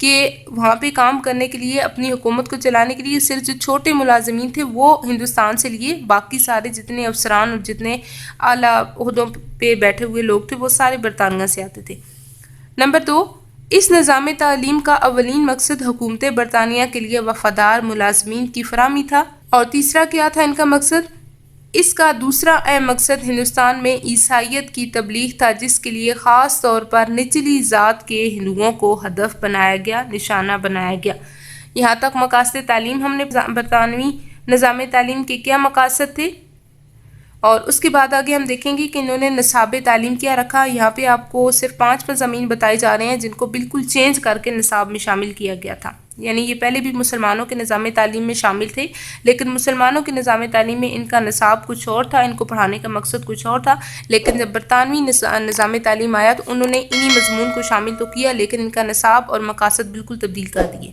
کہ وہاں پہ کام کرنے کے لیے اپنی حکومت کو چلانے کے لیے صرف جو چھوٹے ملازمین تھے وہ ہندوستان سے لیے، باقی سارے جتنے افسران اور جتنے اعلیٰ عہدوں پہ بیٹھے ہوئے لوگ تھے وہ سارے برطانیہ سے آتے تھے۔ نمبر 2، اس نظام تعلیم کا اولین مقصد حکومت برطانیہ کے لیے وفادار ملازمین کی فراہمی تھا۔ اور تیسرا کیا تھا ان کا مقصد؟ اس کا دوسرا اہم مقصد ہندوستان میں عیسائیت کی تبلیغ تھا، جس کے لیے خاص طور پر نچلی ذات کے ہندوؤں کو ہدف بنایا گیا، نشانہ بنایا گیا۔ یہاں تک مقاصد تعلیم ہم نے برطانوی نظام تعلیم کے کیا مقاصد تھے، اور اس کے بعد آگے ہم دیکھیں گے کہ انہوں نے نصاب تعلیم کیا رکھا۔ یہاں پہ آپ کو صرف 5 مضامین بتائے جا رہے ہیں جن کو بالکل چینج کر کے نصاب میں شامل کیا گیا تھا، یعنی یہ پہلے بھی مسلمانوں کے نظام تعلیم میں شامل تھے، لیکن مسلمانوں کے نظام تعلیم میں ان کا نصاب کچھ اور تھا، ان کو پڑھانے کا مقصد کچھ اور تھا، لیکن جب برطانوی نظام تعلیم آیا تو انہوں نے انہی مضمون کو شامل تو کیا، لیکن ان کا نصاب اور مقاصد بالکل تبدیل کر دیے۔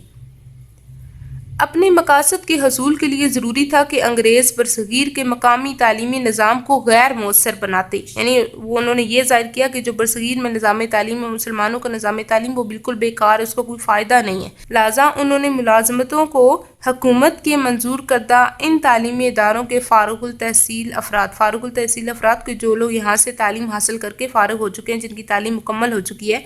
اپنے مقاصد کے حصول کے لیے ضروری تھا کہ انگریز برصغیر کے مقامی تعلیمی نظام کو غیر مؤثر بناتے، یعنی انہوں نے یہ ظاہر کیا کہ جو برصغیر میں نظام تعلیم ہے، مسلمانوں کا نظام تعلیم وہ بالکل بیکار ہے، اس کو کوئی فائدہ نہیں ہے۔ لہٰذا انہوں نے ملازمتوں کو حکومت کے منظور کردہ ان تعلیمی اداروں کے فارغ التحصیل افراد کے جو لوگ یہاں سے تعلیم حاصل کر کے فارغ ہو چکے ہیں، جن کی تعلیم مکمل ہو چکی ہے،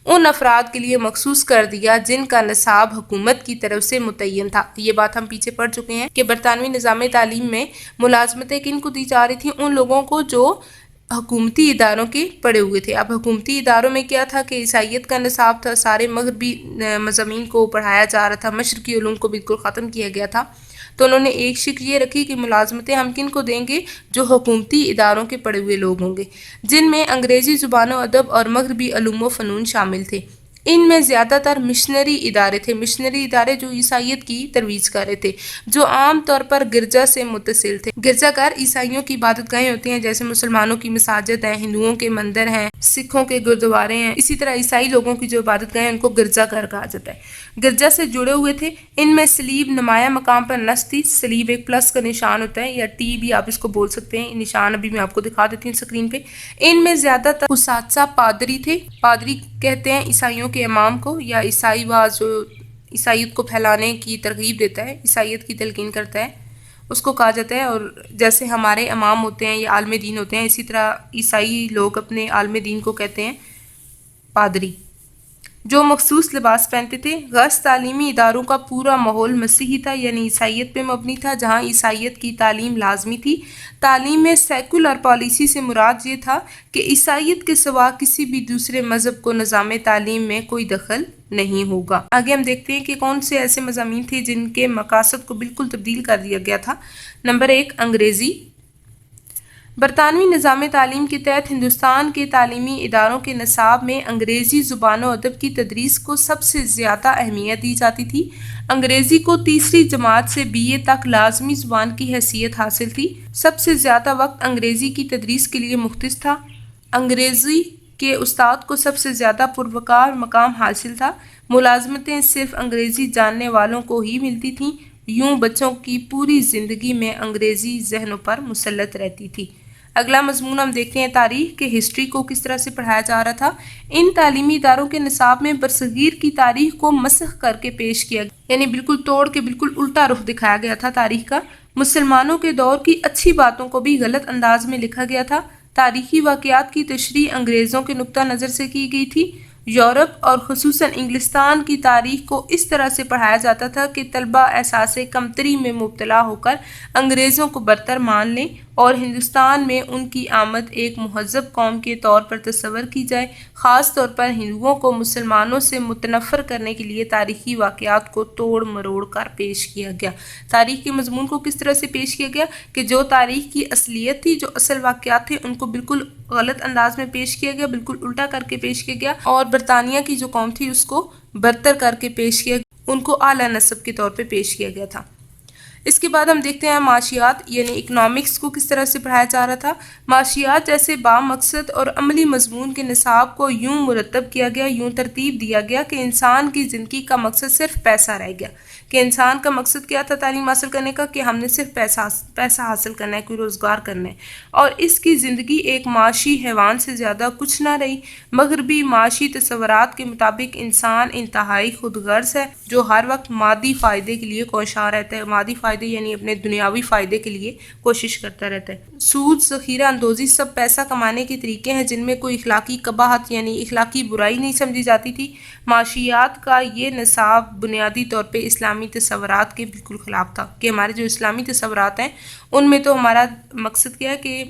ان افراد کے لیے مخصوص کر دیا جن کا نصاب حکومت کی طرف سے متعین تھا۔ یہ بات ہم پیچھے پڑھ چکے ہیں کہ برطانوی نظام تعلیم میں ملازمتیں کن کو دی جا رہی تھیں؟ ان لوگوں کو جو حکومتی اداروں کے پڑھے ہوئے تھے۔ اب حکومتی اداروں میں کیا تھا کہ عیسائیت کا نصاب تھا، سارے مغربی مضامین کو پڑھایا جا رہا تھا، مشرقی علوم کو بالکل ختم کیا گیا تھا۔ تو انہوں نے ایک شکل یہ رکھی کہ ملازمتیں ہم کن کو دیں گے؟ جو حکومتی اداروں کے پڑھے ہوئے لوگ ہوں گے، جن میں انگریزی زبان و ادب اور مغربی علوم و فنون شامل تھے۔ ان میں زیادہ تر مشنری ادارے تھے، مشنری ادارے جو عیسائیت کی ترویج کر رہے تھے، جو عام طور پر گرجا سے متصل تھے۔ گرجا گھر عیسائیوں کی عبادت گاہیں ہوتی ہیں، جیسے مسلمانوں کی مساجد ہیں، ہندوؤں کے مندر ہیں، سکھوں کے گردوارے ہیں، اسی طرح عیسائی لوگوں کی جو عبادت گاہیں ان کو گرجا گھر کہا جاتا ہے۔ گرجا سے جڑے ہوئے تھے۔ ان میں سلیب نمایاں مقام پر نصب تھی، سلیب ایک پلس کا نشان ہوتا ہے یا ٹی بھی آپ اس کو بول سکتے ہیں، نشان ابھی میں آپ کو دکھا دیتی ہوں اسکرین پہ۔ ان میں زیادہ تر اساتذہ پادری تھے، پادری کہتے ہیں عیسائیوں کے امام کو، یا عیسائی واز جو عیسائیت کو پھیلانے کی ترغیب دیتا ہے، عیسائیت کی تلقین کرتا ہے، اس کو کہا جاتا ہے۔ اور جیسے ہمارے امام ہوتے ہیں یا عالم دین ہوتے ہیں، اسی طرح عیسائی لوگ اپنے عالم دین کو کہتے ہیں پادری، جو مخصوص لباس پہنتے تھے۔ غرض تعلیمی اداروں کا پورا ماحول مسیحی تھا، یعنی عیسائیت پہ مبنی تھا، جہاں عیسائیت کی تعلیم لازمی تھی۔ تعلیم میں سیکولر پالیسی سے مراد یہ تھا کہ عیسائیت کے سوا کسی بھی دوسرے مذہب کو نظام تعلیم میں کوئی دخل نہیں ہوگا۔ آگے ہم دیکھتے ہیں کہ کون سے ایسے مضامین تھے جن کے مقاصد کو بالکل تبدیل کر دیا گیا تھا۔ نمبر 1، انگریزی۔ برطانوی نظام تعلیم کے تحت ہندوستان کے تعلیمی اداروں کے نصاب میں انگریزی زبان و ادب کی تدریس کو سب سے زیادہ اہمیت دی جاتی تھی۔ انگریزی کو تیسری جماعت سے BA تک لازمی زبان کی حیثیت حاصل تھی۔ سب سے زیادہ وقت انگریزی کی تدریس کے لیے مختص تھا۔ انگریزی کے استاد کو سب سے زیادہ پروقار مقام حاصل تھا۔ ملازمتیں صرف انگریزی جاننے والوں کو ہی ملتی تھیں۔ یوں بچوں کی پوری زندگی میں انگریزی ذہنوں پر مسلط رہتی تھی۔ اگلا مضمون ہم دیکھتے ہیں تاریخ کے ہسٹری کو کس طرح سے پڑھایا جا رہا تھا۔ ان تعلیمی اداروں کے نصاب میں برصغیر کی تاریخ کو مسخ کر کے پیش کیا گیا، یعنی بالکل توڑ کے بالکل الٹا رخ دکھایا گیا تھا تاریخ کا۔ مسلمانوں کے دور کی اچھی باتوں کو بھی غلط انداز میں لکھا گیا تھا۔ تاریخی واقعات کی تشریح انگریزوں کے نقطہ نظر سے کی گئی تھی۔ یورپ اور خصوصاً انگلستان کی تاریخ کو اس طرح سے پڑھایا جاتا تھا کہ طلبہ احساس کمتری میں مبتلا ہو کر انگریزوں کو برتر مان لیں اور ہندوستان میں ان کی آمد ایک مہذب قوم کے طور پر تصور کی جائے۔ خاص طور پر ہندوؤں کو مسلمانوں سے متنفر کرنے کے لیے تاریخی واقعات کو توڑ مروڑ کر پیش کیا گیا۔ تاریخ کے مضمون کو کس طرح سے پیش کیا گیا کہ جو تاریخ کی اصلیت تھی، جو اصل واقعات تھے، ان کو بالکل غلط انداز میں پیش کیا گیا، بالکل الٹا کر کے پیش کیا گیا، اور برطانیہ کی جو قوم تھی اس کو برتر کر کے پیش کیا گیا، ان کو اعلیٰ نسب کے طور پہ پیش کیا گیا تھا۔ اس کے بعد ہم دیکھتے ہیں معاشیات یعنی اکنامکس کو کس طرح سے پڑھایا جا رہا تھا۔ معاشیات جیسے بامقصد اور عملی مضمون کے نصاب کو یوں مرتب کیا گیا، یوں ترتیب دیا گیا کہ انسان کی زندگی کا مقصد صرف پیسہ رہ گیا، کہ انسان کا مقصد کیا تھا تعلیم حاصل کرنے کا، کہ ہم نے صرف پیسہ حاصل کرنا ہے، کوئی روزگار کرنا ہے، اور اس کی زندگی ایک معاشی حیوان سے زیادہ کچھ نہ رہی۔ مغربی معاشی تصورات کے مطابق انسان انتہائی خود غرض ہے جو ہر وقت مادی فائدے کے لیے کوشاں رہتا ہے، مادی فائدے یعنی اپنے دنیاوی فائدے کے لیے کوشش کرتا رہتا ہے۔ سود، ذخیرہ اندوزی سب پیسہ کمانے کے طریقے ہیں جن میں کوئی اخلاقی قباحت یعنی اخلاقی برائی نہیں سمجھی جاتی تھی۔ معاشیات کا یہ نصاب بنیادی طور پہ اسلامی تصورات کے بالکل خلاف تھا، کہ ہمارے جو اسلامی تصورات ہیں ان میں تو ہمارا مقصد کیا ہے کہ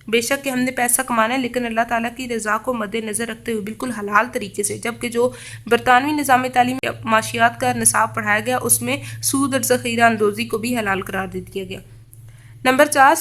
بے شک کہ ہم نے پیسہ کمانا ہے لیکن اللہ تعالیٰ کی رضا کو مد نظر رکھتے ہوئے بالکل حلال طریقے سے، جبکہ جو برطانوی نظام تعلیم معاشیات کا نصاب پڑھایا گیا اس میں سود اور ذخیرہ اندوزی کو بھی حلال قرار دے دیا گیا۔ نمبر 4،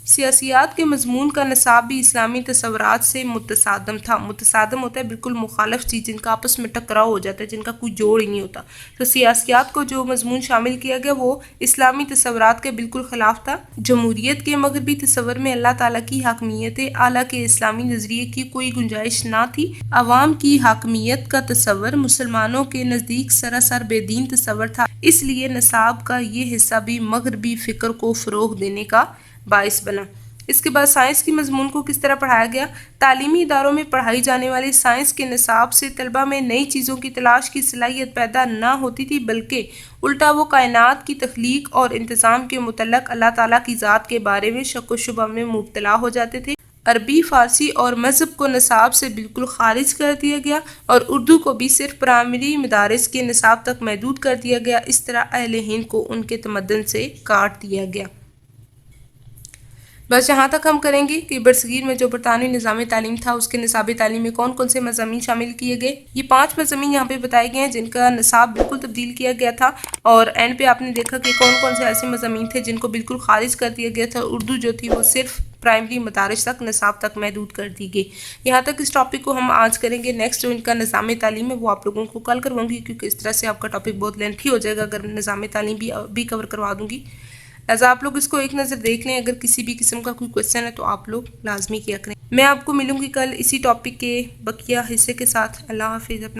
سیاسیات کے مضمون کا نصاب بھی اسلامی تصورات سے متصادم تھا۔ متصادم ہوتا ہے بالکل مخالف چیز، جن کا آپس میں ٹکراؤ ہو جاتا ہے، جن کا کوئی جوڑ ہی نہیں ہوتا۔ تو سیاسیات کو جو مضمون شامل کیا گیا وہ اسلامی تصورات کے بالکل خلاف تھا۔ جمہوریت کے مغربی تصور میں اللہ تعالیٰ کی حاکمیت اعلیٰ کے اسلامی نظریے کی کوئی گنجائش نہ تھی۔ عوام کی حاکمیت کا تصور مسلمانوں کے نزدیک سراسر بے دین تصور تھا، اس لیے نصاب کا یہ حصہ بھی مغربی فکر کو فروغ دینے کا باعث بنا۔ اس کے بعد سائنس کی مضمون کو کس طرح پڑھایا گیا؟ تعلیمی اداروں میں پڑھائی جانے والی سائنس کے نصاب سے طلبہ میں نئی چیزوں کی تلاش کی صلاحیت پیدا نہ ہوتی تھی، بلکہ الٹا وہ کائنات کی تخلیق اور انتظام کے متعلق اللہ تعالیٰ کی ذات کے بارے میں شک و شبہ میں مبتلا ہو جاتے تھے۔ عربی، فارسی اور مذہب کو نصاب سے بالکل خارج کر دیا گیا اور اردو کو بھی صرف پرائمری مدارس کے نصاب تک محدود کر دیا گیا۔ اس طرح اہل ہند کو ان کے تمدن سے کاٹ دیا گیا۔ بس یہاں تک ہم کریں گے کہ برصغیر میں جو برطانوی نظام تعلیم تھا اس کے نصاب تعلیم میں کون کون سے مضامین شامل کیے گئے۔ یہ 5 مضامین یہاں پہ بتائے گئے ہیں جن کا نصاب بالکل تبدیل کیا گیا تھا، اور اینڈ پہ آپ نے دیکھا کہ کون کون سے ایسے مضامین تھے جن کو بالکل خارج کر دیا گیا تھا۔ اردو جو تھی وہ صرف پرائمری مدارس تک نصاب تک محدود کر دی گئی۔ یہاں تک اس ٹاپک کو ہم آج کریں گے۔ نیکسٹ جو ان کا نظام تعلیم ہے وہ آپ لوگوں کو کل کرواؤں گی، کیونکہ اس طرح سے آپ کا ٹاپک بہت لینتھی ہو جائے گا اگر نظام تعلیم بھی کور کروا دوں گی۔ لہٰذا آپ لوگ اس کو ایک نظر دیکھ لیں، اگر کسی بھی قسم کا کوئی کویسچن ہے تو آپ لوگ لازمی کیا کریں۔ میں آپ کو ملوں گی کل اسی ٹاپک کے بقیہ حصے کے ساتھ۔ اللہ حافظ۔